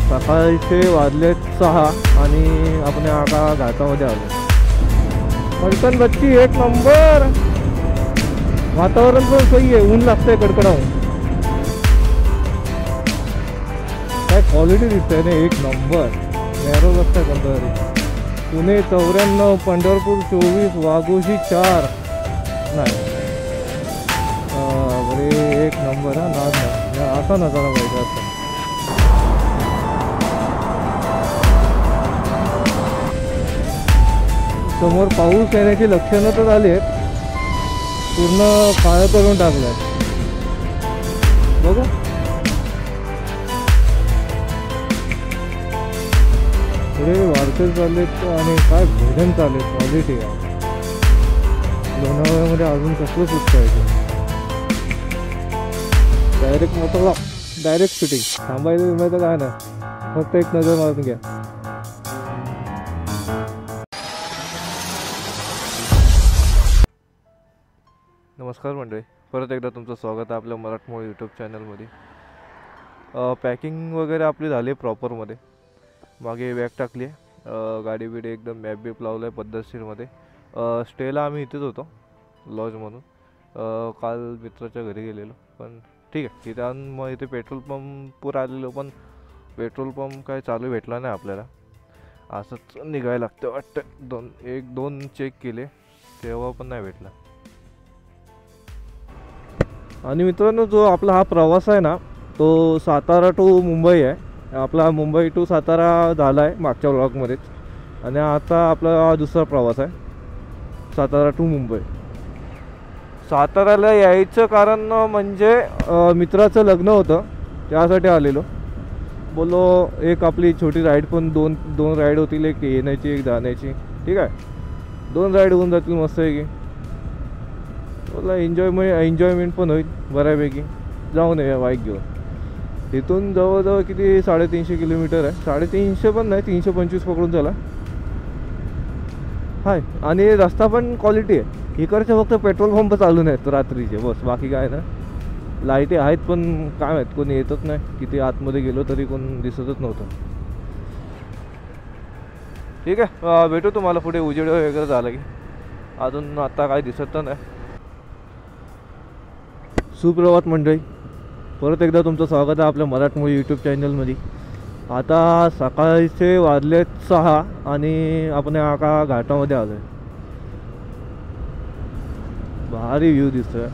सकाळचे वाजलेत 6 आणि आपण आता घाटामध्ये आलो. पलटण बच्ची एक नंबर. वातावरण पण सही आहे, ऊन लागतंय कडकडावून. काय क्वालिटी दिसतंय ना, एक नंबर. नॅरो रस्ता आहे कोणता तरी. पुणे 94, पंढरपूर 24, वाघोशी 4. नाही बरे एक नंबर. हा नाद नाही असा नजारा पाहिजे असं. समोर पाऊस येण्याची लक्षणं तर झाली आहेत. पूर्ण काळं करून टाकलंय बघू. पुढे वारकरी चाललेत आणि काय भोजन चालले, क्वालिटी आहे. लोणावळ्यामध्ये अजून कसलं सुटतं आहे. डायरेक्ट मोठा डायरेक्ट शूटिंग. थांबायचं विमायचं काय नाही, फक्त एक नजर मारून घ्या. नमस्कार मंडळी, परत एकदा तुमचं स्वागत आहे आपल्या मराठमोळी यूट्यूब चॅनलमध्ये. पॅकिंग वगैरे आपली झाली आहे प्रॉपरमध्ये. मागे बॅग टाकली आहे, गाडी बिडी एकदम मॅप बीप लावलं आहे पद्धतशीरमध्ये. स्टेला आम्ही इथेच होतो लॉज म्हणून. काल मित्राच्या घरी गेलेलो, पण ठीक आहे. तिथे आणून मग इथे पेट्रोल पंपवर आलेलो, पण पेट्रोल पंप काय चालू भेटला नाही आपल्याला. असंच निघायला लागतं वाटतं. एक दोन चेक केले तेव्हा पण नाही भेटला. आणि मित्रांनो, जो आपला हा प्रवास आहे ना, तो सातारा टू मुंबई आहे. आपला मुंबई टू सातारा झाला आहे मागच्या व्लॉगमध्येच. आणि आता आपला हा दुसरा प्रवास आहे, सातारा टू मुंबई. साताऱ्याला यायचं कारण म्हणजे मित्राचं लग्न होतं, त्यासाठी आलेलो. बोलो एक आपली छोटी राईड, पण दोन राईड होतील, एक येण्याची एक जाण्याची. ठीक आहे, 2 राईड होऊन जातील मस्त आहे की. बोला एन्जॉयमेंट पण होईल बऱ्यापैकी. जाऊन ये बाईक घेऊन. इथून जवळजवळ किती 350 किलोमीटर आहे. 350 पण नाही, 325 पकडून चला. हाय, आणि रस्ता पण क्वालिटी आहे. इकडचे फक्त पेट्रोल पंप चालू नाहीत रात्रीचे, बस. बाकी काय ना, लाईटी आहेत पण काय माहीत कोणी येतच नाही. किती आतमध्ये गेलो तरी कोण दिसतच नव्हतं. ठीक आहे, भेटू तुम्हाला पुढे उजेड वगैरे झालं की. अजून आता काय दिसत तर नाही. सुप्रभात मंडळी, परत एकदा तुमचं स्वागत आहे आपल्या मराठमोळी यूट्यूब चॅनलमध्ये. आता सकाळचे वाजलेत 6 आणि आपण आता घाटामध्ये आलो आहे. भारी व्ह्यू दिसतोय,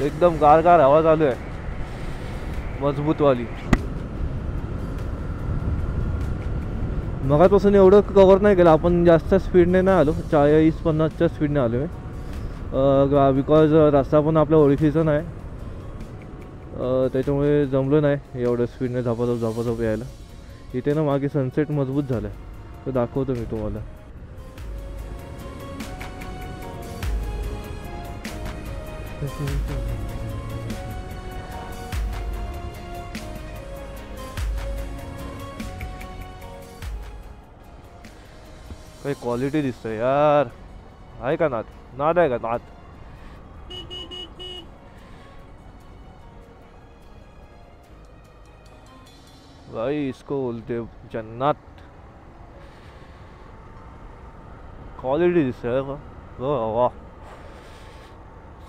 एकदम गारगार हवा चालू आहे, मजबूतवाली. मगापासून एवढं कव्हर नाही केलं आपण, जास्त स्पीडने नाही आलो. 40-50च्या स्पीडने आलो मी. बिकॉज रस्ता पण आपल्या ओळखीचा नाही, त्याच्यामुळे जमलं नाही एवढं स्पीडने झापाझप यायला. इथे ना मागे सनसेट मजबूत झालं आहे, तर दाखवतो मी तुम्हाला. काही क्वालिटी दिसतंय यार. आहे का नाद आहे का नाद. भाई इसको बोलते जन्नत. क्वालिटी दिसतंय. वाह,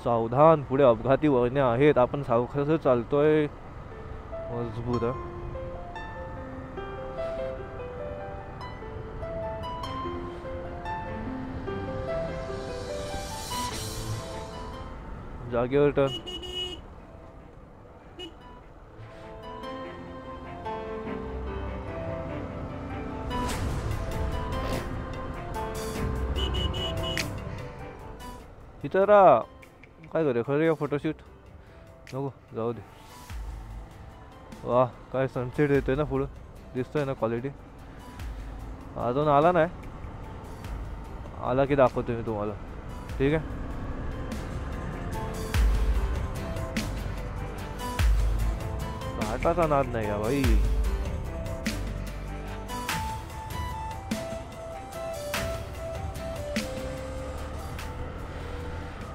सावधान, पुढे अपघाती वळणे आहेत. आपण सावकाश चालतोय, मजबूत आहे. जागेवर टर्न. इथं काय करूया, खरं फोटोशूट नको, जाऊ दे. वाह, काय सनसेट येतोय ना पुढं, दिसतोय ना क्वालिटी. अजून आला नाही, आला की दाखवतो मी तुम्हाला. ठीक आहे. घाटाचा नाद नाही का भाई.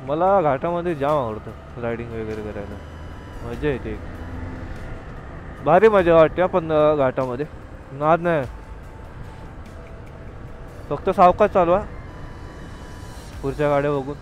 मला घाटामध्ये जाम आवडतं रायडिंग वगैरे करायला, मजा येते. भारी मजा वाटते पण घाटामध्ये नाद नाही, फक्त सावकाश चालवा पुढच्या गाड्या बघून.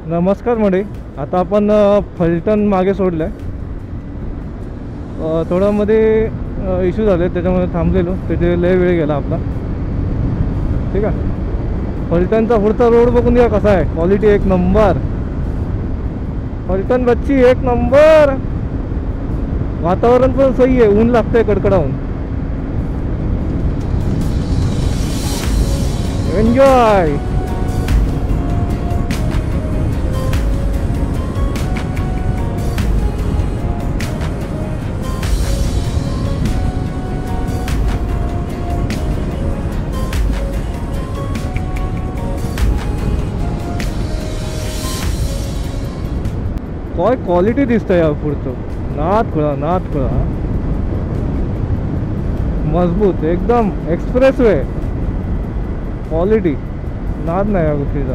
नमस्कार मंडळी, आता आपण फलटण मागे सोडलं आहे. थोडा मध्ये इश्यू झाले त्याच्यामुळे थांबलेलो, त्याचे लय वेळ गेला आपला. ठीक आहे, फलटणचा पुढचा रोड बघून घ्या कसा आहे, क्वालिटी एक नंबर. फलटण बच्ची एक नंबर. वातावरण पण सही आहे, ऊन लागतंय कडकडाऊन. एन्जॉय. काय क्वालिटी दिसतं या पुढचं. नाद खुळा मजबूत एकदम एक्सप्रेस वे क्वालिटी. नाद नाही या गोष्टीचा.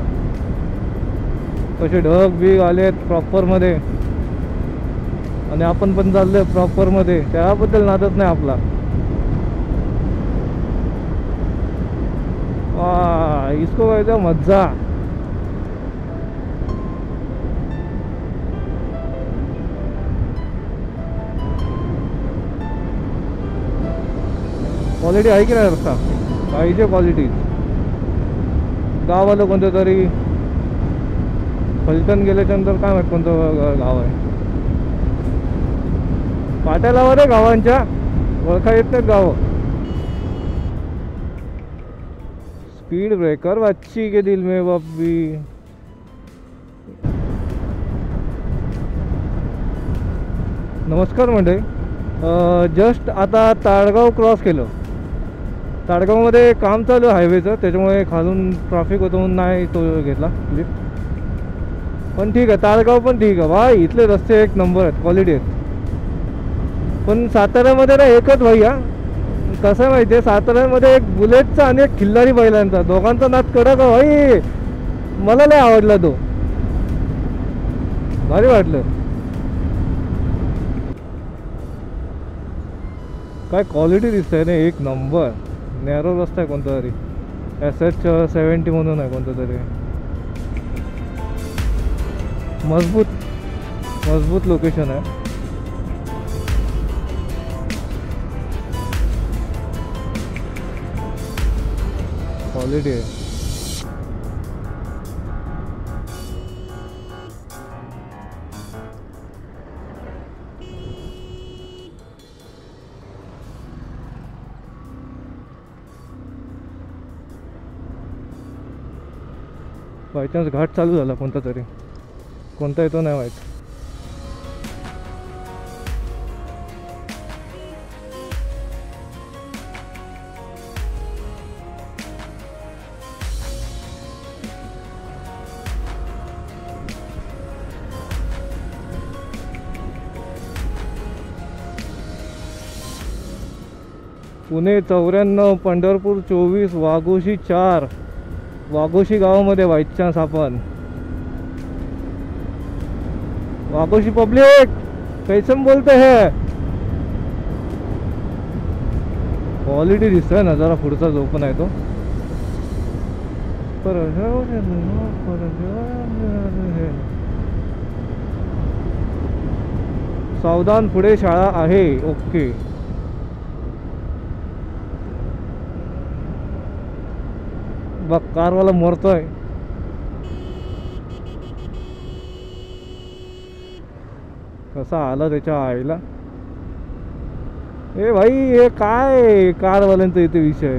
कसे ढग बिग आलेत प्रॉपरमध्ये आणि आपण पण चाललोय प्रॉपरमध्ये, त्याबद्दल नादच नाही आपला. इसको कहते मज्जा. क्वालिटी आहे की नाही रस्ता, पाहिजे क्वालिटी. गाव आलं कोणतं तरी, फलटण गेल्याच्यानंतर काय माहित कोणतं गाव आहे. पाट्याला वर आहे गावांच्या, ओळखा येत नाहीत गावं. स्पीड ब्रेकर बच्ची के दिल में बब्बी. नमस्कार मंडळी, जस्ट आता ताडगाव क्रॉस केलं. ताडगावमध्ये काम चालू आहे हायवेचं, त्याच्यामुळे खालून ट्रॅफिक होतं म्हणून नाही तो घेतला क्लिप. पण ठीक आहे, ताडगाव पण ठीक आहे भाई, इथले रस्ते एक नंबर आहेत, क्वालिटी आहेत. पण साताऱ्यामध्ये ना एकच भैया, कसं आहे माहिती आहे, साताऱ्यामध्ये एक बुलेटचा आणि एक खिल्लारी बैलांचा, दोघांचा नाद कडक भाई. मला लय आवडला तो, भारी वाटलं. काय क्वालिटी दिसतंय ना, एक नंबर. नॅरो रस्ता आहे कोणता तरी, SH70 म्हणून आहे कोणता तरी. मजबूत लोकेशन आहे. क्वालिटी आहे. बाय चान्स घाट चालू झाला कोणता तरी, कोणता येतो नाही माहीत. पुणे 94, पंढरपूर 24, वाघोशी 4. वाघोशी गावामध्ये बाय चान्स आपण. वाघोशी पब्लिक कैसन बोलते हैं. क्वालिटी दिसतोय ना जरा पुढचा जो पण आहे तो. सावधान, पुढे शाळा आहे. ओके. बघ कारवाला मरतोय. कसा आला त्याच्या आईला. ए भाई, हे काय कारवाल्यांचा इथे विषय.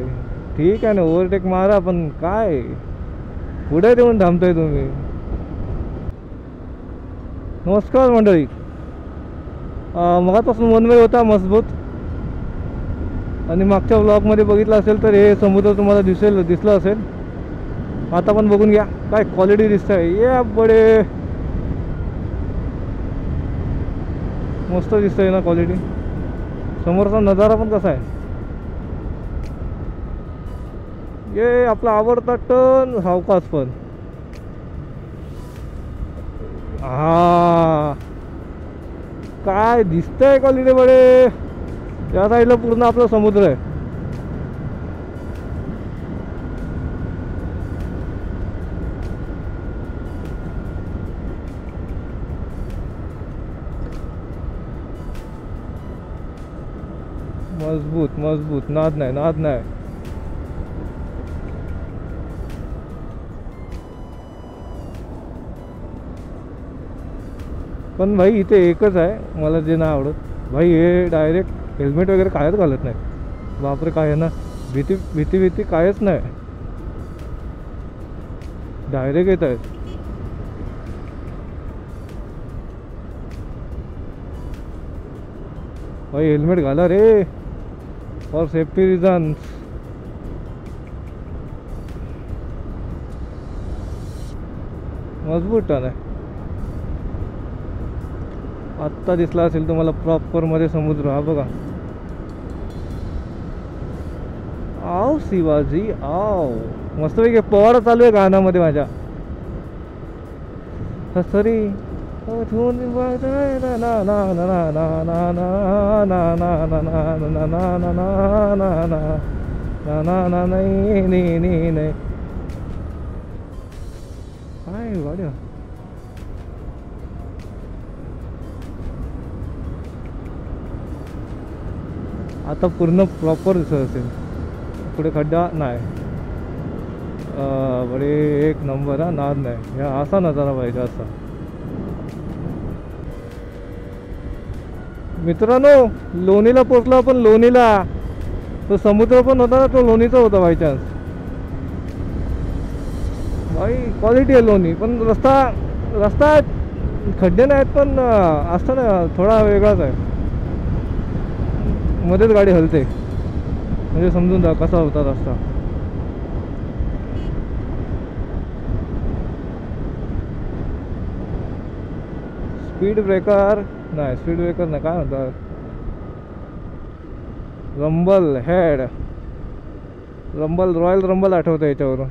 ठीक आहे ना, ओव्हरटेक मारा, पण काय पुढे देऊन थांबताय तुम्ही. नमस्कार मंडळी, मगापासून वन वे होता मजबूत. आणि मागच्या ब्लॉगमध्ये बघितलं असेल तर हे समुद्र तुम्हाला दिसलं असेल. आता पण बघून घ्या काय क्वालिटी दिसतंय. ये बडे मस्त दिसतंय ना क्वालिटी. समोरचा नजारा पण कसा आहे. ये आपला आवडता टर्न सावकाश पण. हा काय दिसतंय क्वालिटी बडे. त्या साईडला पूर्ण आपला समुद्र आहे. मजबूत मजबूत, नाद नाही नाद नाही. पण भाई इथे एकच आहे मला जे नाही आवडत भाई, हे डायरेक्ट हेल्मेट वगैरे कायच घालत नाही. बापरे काय आहे ना, भीती भीती भीती कायच नाही, डायरेक्ट येत आहेत. भाई हेल्मेट घाला रे, फॉर सेफ्टी रिझन्स. मजबूत टन आहे. आत्ता दिसला असेल तुम्हाला प्रॉपरमध्ये समुद्र. हा बघा. आव शिवाजी आव. मस्तपैकी पोवाडा चालू आहे गाण्यामध्ये माझ्या. सरी काय गाड्या. आता पूर्ण प्रॉपर दिसत असेल. पुढे खड्डा नाही. बरे एक नंबर. हा नाद नाही. या असा नजारा पाहिजे असा. मित्रांनो लोणीला पोचलो आपण. लोणीला तो समुद्र पण होता ना, तो लोणीचा होता बाय चान्स. भाई क्वालिटी आहे लोणी. पण रस्ता खड्डे नाहीत, पण असतं ना थोडा वेगळाच आहे. मध्येच गाडी हलते, म्हणजे समजून जा कसा होता रस्ता. स्पीड ब्रेकर नाही, स्पीड ब्रेकर नाही, काय म्हणतात, rumble head. Rumble, royal rumble आठवतं याच्यावरून.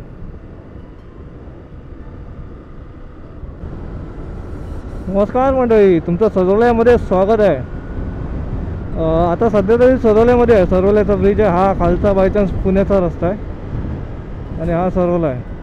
नमस्कार मंडळी, तुमचं सरोल्यामध्ये स्वागत आहे. आता सध्या तरी सरोल्यामध्ये आहे. सरोल्याचा ब्रिज आहे हा. खालचा बायचान्स पुण्याचा रस्ता आहे आणि हा सरोला आहे.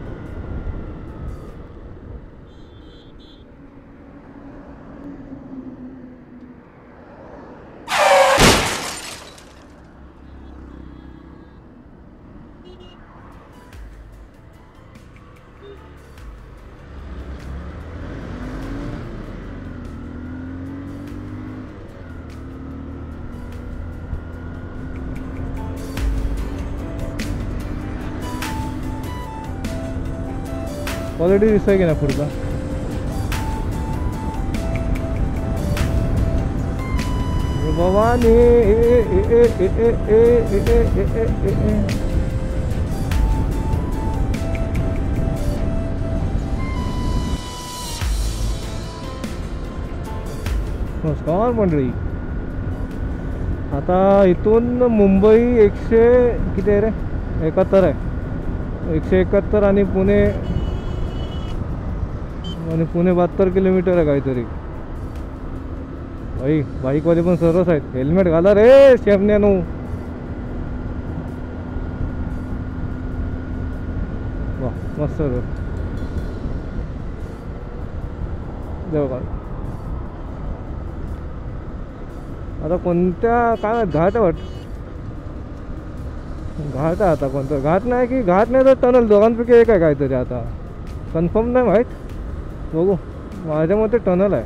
क्वालिटी दिसतंय की नाही पुढचा. भवानी नमस्कार मंडळी. आता इथून मुंबई 100 किती आहे रे, 71 आहे. 171 आणि पुणे 72 किलोमीटर आहे काहीतरी. भाई बाईकवाले पण सरस आहेत. हेल्मेट घाला रे शेमण्यानो. वा मस्त देव का. आता कोणत्या काय घाट वाट, घाट आहे आता कोणतं. घाट नाही की घाट नाही तर टनल, दोघांपैकी एक आहे काहीतरी. आता कन्फर्म नाही माहीत, बघू. माझ्या मते टनल आहे.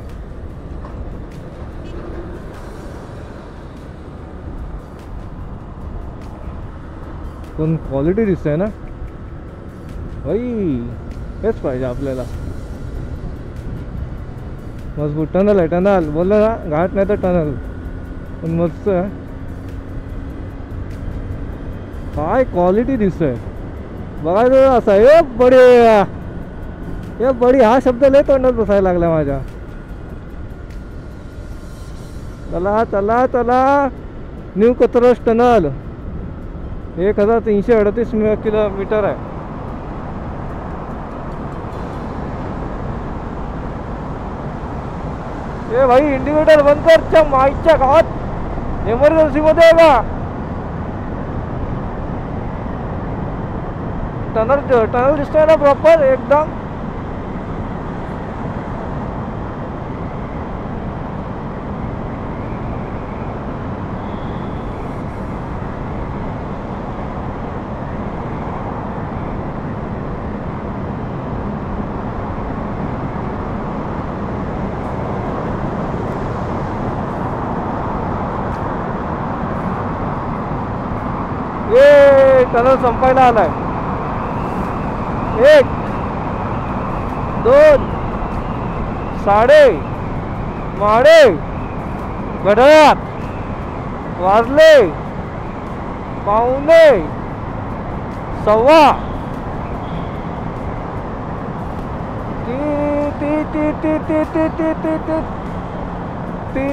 पण क्वालिटी दिसते ना भाई, हेच पाहिजे आपल्याला. मजबूत टनल आहे. टनल बोललं ना, घाट नाही तर टनल. पण मस्त आहे. काय क्वालिटी दिसतोय बघायचं असं. हे बडी हा शब्द लय तोंडात बसायला लागला माझ्या. चला चला चला, न्यू कतरस टनल. 1338 किलोमीटर आहे. ए भाई इंडिकेटर बंद कर. च्या माईच्या गावात इमर्जन्सी मध्ये आहे का? टनल दिसतोय ना प्रॉपर एकदम. ये टनल संपायला आलाय. 1 2 साडे माडे घड्याळात वाजले पावणे सव्वा ती ती ती ती ती ती ती ती ती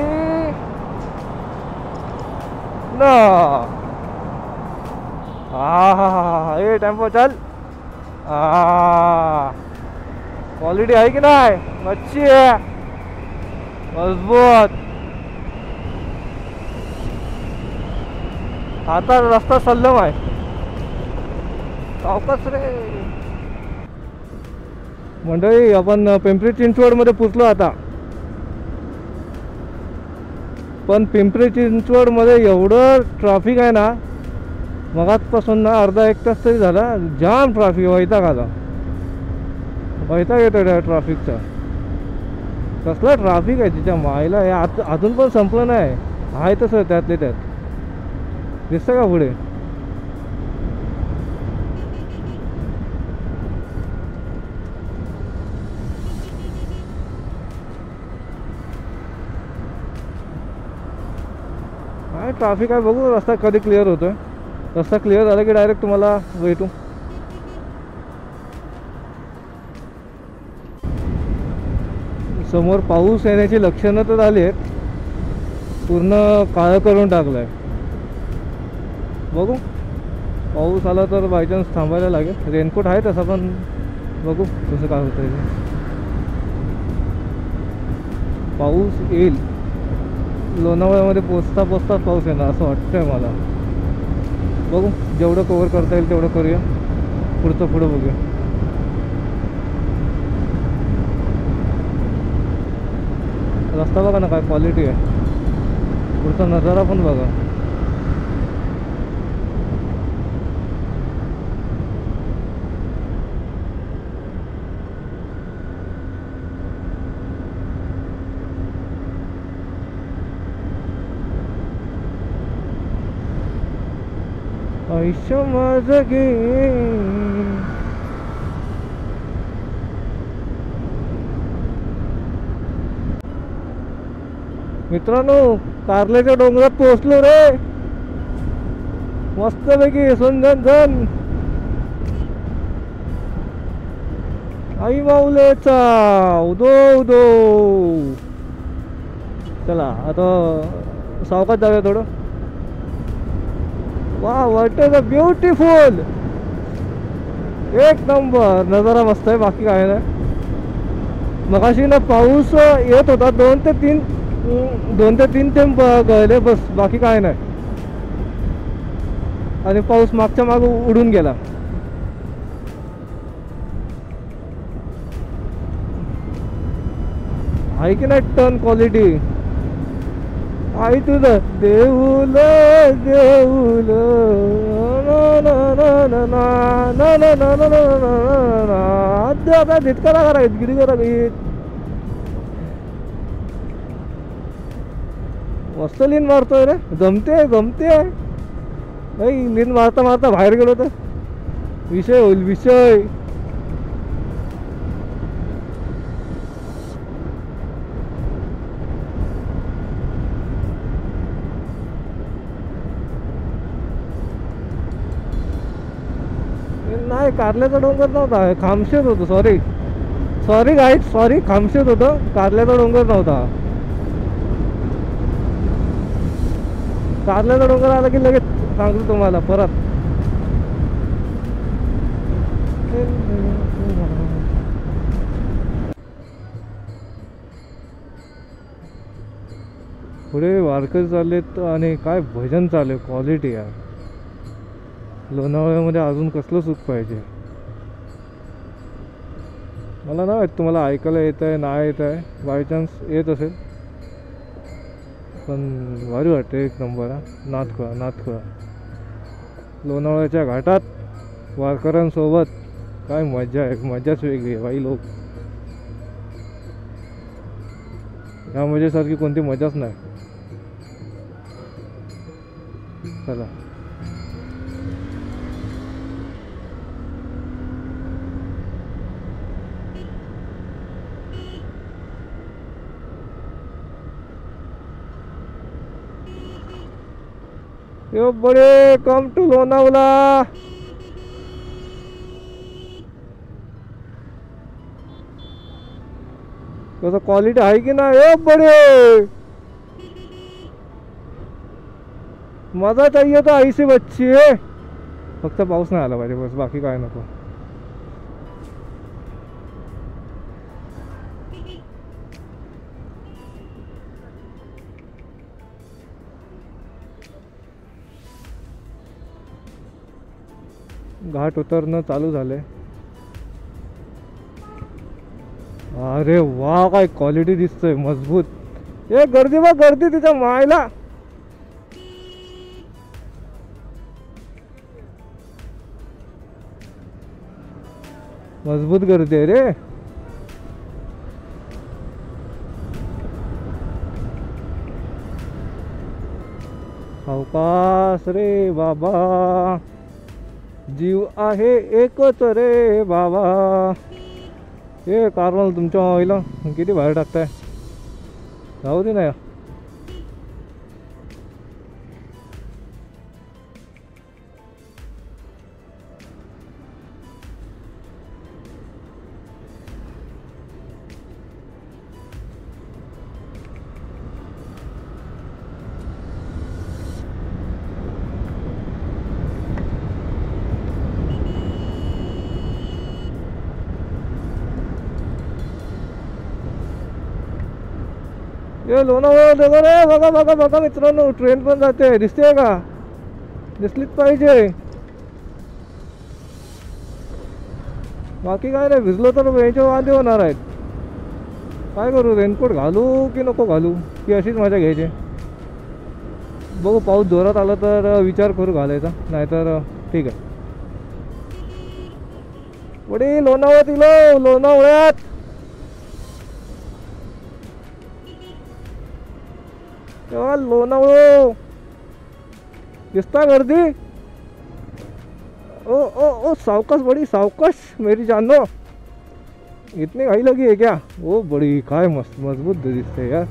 ना. हा ये टेम्पो चल. क्वालिटी आहे की नाही? मच्छी आहे मजबूत. आता रस्ता सल्लम आहे. सावकाश रे मंडळी. आपण पिंपरी चिंचवड मध्ये पोचलो आता. पण पिंपरी चिंचवड मध्ये एवढं ट्रॅफिक आहे ना. मगाचपासून ना अर्धा 1 तास तरी झाला. जाम ट्रॅफिक. वैताग आला. वैताग येतो त्या ट्रॅफिकचा. कसला ट्रॅफिक आहे तिच्या मायला. हे अजून पण संपलं नाही. आहे तसं त्यातले त्यात. दिसतं का पुढे? काय ट्रॅफिक आहे बघू. रस्ता कधी क्लिअर होतोय. रस्ता क्लिअर झाला की डायरेक्ट तुम्हाला भेटू. समोर पाऊस येण्याची लक्षणं तर झाली आहेत. पूर्ण काळं करून टाकलं आहे. बघू पाऊस आला तर बायचान्स थांबायला लागेल. रेनकोट आहे तसा पण बघू कसं काय होतं आहे. पाऊस येईल. लोणावळ्यामध्ये पोचता पाऊस येणार असं वाटतंय मला. बघू जेवढं कव्हर करता येईल तेवढं करूया. पुढं बघूया. रस्ता बघा ना काय क्वालिटी आहे. पुढचा नजारा पण बघा. आयुष्य माझं गे. मित्रांनो कारल्याच्या डोंगरात पोहोचलो रे. मस्तपैकी सुंदर आई माऊलेचा उदो उदो. चला आता सावकाश जाऊया थोडं. वा व्हॉट इज अ ब्युटिफुल. एक नंबर नजारा मस्त आहे. बाकी काय नाही. मगाशी ना पाऊस येत होता. 2 ते 3 थेंब गळले बस. बाकी काय नाही. आणि पाऊस मागच्या माग उडून गेला. आहे की नाही टन क्वालिटी. आई तुझं देऊल देऊल आता धितकारा करा गिरी करा. मस्त लीन मारतोय रे. जमते नाही. लीन मारता बाहेर गेलो तर विषय होईल विषय. नाही कारल्याचा डोंगर नव्हता. खामशेत होतो. Sorry guide sorry. खामशेत होतं. कारल्याचा डोंगर नव्हता. कारल्याचा डोंगर आला की लगेच सांगतो तुम्हाला परत. पुढे वारकरी चाललेत आणि काय भजन चालू आहे, क्वालिटी यार. लोणावळ्यामध्ये अजून कसलं सुख पाहिजे. मला ना तुम्हाला ऐकायला येत आहे नाही येत आहे, बाय चान्स येत असेल पण भारी वाटते. एक नंबर हा. नाथखोळा लोणावळ्याच्या घाटात वारकऱ्यांसोबत काय मजा आहे, मजाच वेगळी आहे बाई. लोक ह्या मजेसारखी कोणती मजाच नाही. चला यो बडे कम टू लोणावळा. कसं क्वालिटी आहे की नाही. यो बडे मजा चाहिए तो ऐसी बच्ची आहे. फक्त पाऊस नाही आला पाहिजे बस, बाकी काय नको. घाट उतरणं चालू झालंय. अरे वा काय क्वालिटी दिसतोय, मजबूत. ए गर्दी बघ, गर्दी तिच्या मायला. मजबूत गर्दी आहे रे. सावकाश रे बाबा, जीव आहे एकच रे बाबा. हे कारवाल तुमच्या आईला किती बाहेर टाकताय. जाऊ दे ना. ये लोणावळा बघा रे, बघा बघा बघा मित्रांनो, ट्रेन पण जाते. दिसते का? दिसलीच पाहिजे. बाकी काय नाही, भिजलो तर याच्या वांदे होणार आहेत. काय करू, रेनकोट घालू की नको घालू, की अशीच मजा घ्यायची. बघू, पाऊस जोरात आला तर विचार करू घालायचा, नाहीतर ठीक आहे. वडी लोणावळ्यात इलो, लोणावळ्यात. लोणावळा दिसता गर्दी. ओ ओ ओ सावकाश बड़ी सावकाश मेरी जानो. इतनी घाई लगी है क्या? ओ बड़ी काय मस्त मजबूत दिसते यार,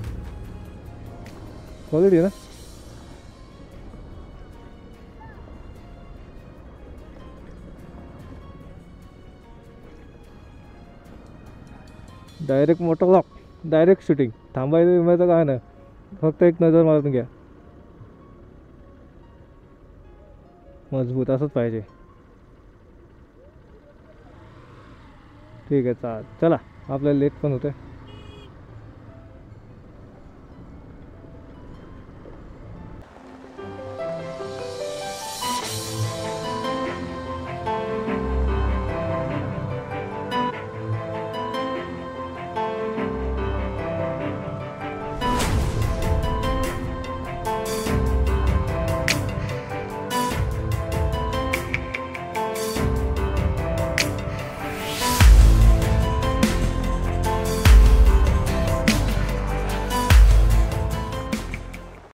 क्वालिटी ना. Direct motor lock, direct shooting. थांबायचं विमायचं काय नाही, फक्त एक नजर मारून घ्या. मजबूत असंच पाहिजे. ठीक आहे चला, आपल्याला लेट पण होते.